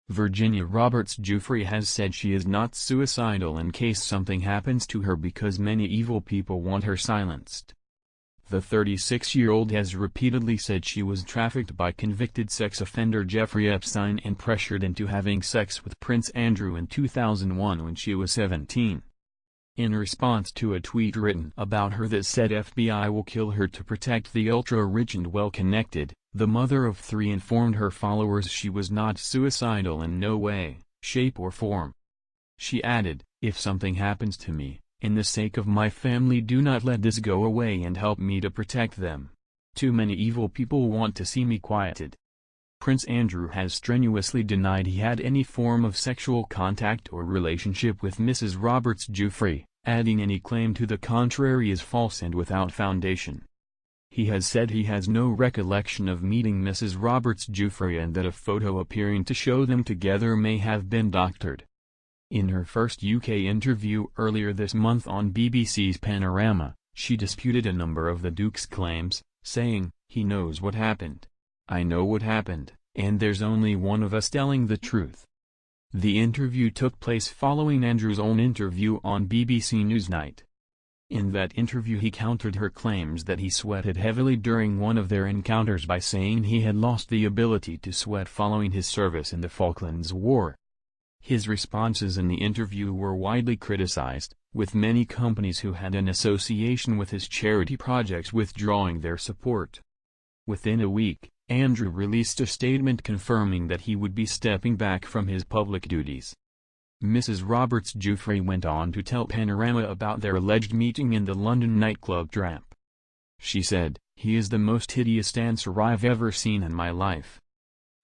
Virginia Roberts Giuffre has said she is not suicidal in case something happens to her because many evil people want her silenced. The 36-year-old has repeatedly said she was trafficked by convicted sex offender Jeffrey Epstein and pressured into having sex with Prince Andrew in 2001 when she was 17. In response to a tweet written about her that said FBI will kill her to protect the ultra-rich and well-connected, the mother of three informed her followers she was not suicidal in no way, shape or form. She added, "If something happens to me, in the sake of my family, do not let this go away and help me to protect them. Too many evil people want to see me quieted." Prince Andrew has strenuously denied he had any form of sexual contact or relationship with Mrs Roberts Giuffre, adding any claim to the contrary is false and without foundation. He has said he has no recollection of meeting Mrs Roberts Giuffre and that a photo appearing to show them together may have been doctored. In her first UK interview earlier this month on BBC's Panorama, she disputed a number of the Duke's claims, saying, "He knows what happened. I know what happened, and there's only one of us telling the truth." The interview took place following Andrew's own interview on BBC Newsnight. In that interview he countered her claims that he sweated heavily during one of their encounters by saying he had lost the ability to sweat following his service in the Falklands War. His responses in the interview were widely criticized, with many companies who had an association with his charity projects withdrawing their support. Within a week, Andrew released a statement confirming that he would be stepping back from his public duties. Mrs Roberts Giuffre went on to tell Panorama about their alleged meeting in the London nightclub Tramp. She said, "He is the most hideous dancer I've ever seen in my life.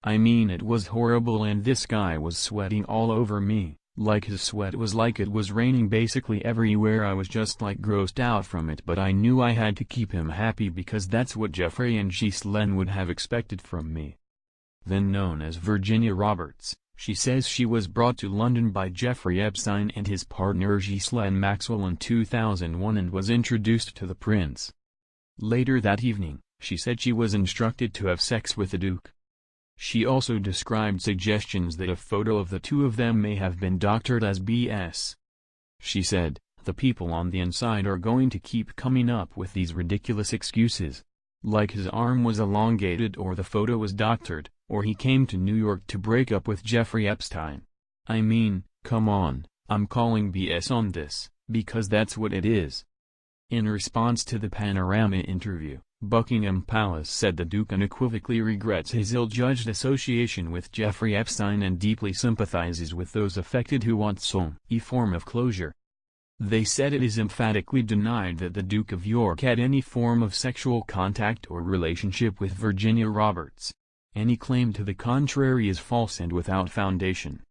I mean, it was horrible, and this guy was sweating all over me, like his sweat was like it was raining basically everywhere. I was just like grossed out from it, but I knew I had to keep him happy because that's what Jeffrey and Ghislaine would have expected from me." Then known as Virginia Roberts, she says she was brought to London by Jeffrey Epstein and his partner Ghislaine Maxwell in 2001 and was introduced to the prince. Later that evening, she said she was instructed to have sex with the Duke. She also described suggestions that a photo of the two of them may have been doctored as BS. She said, "The people on the inside are going to keep coming up with these ridiculous excuses. Like his arm was elongated, or the photo was doctored, or he came to New York to break up with Jeffrey Epstein. I mean, come on, I'm calling BS on this, because that's what it is." In response to the Panorama interview, Buckingham Palace said the Duke unequivocally regrets his ill-judged association with Jeffrey Epstein and deeply sympathizes with those affected who want some form of closure. They said it is emphatically denied that the Duke of York had any form of sexual contact or relationship with Virginia Roberts. Any claim to the contrary is false and without foundation.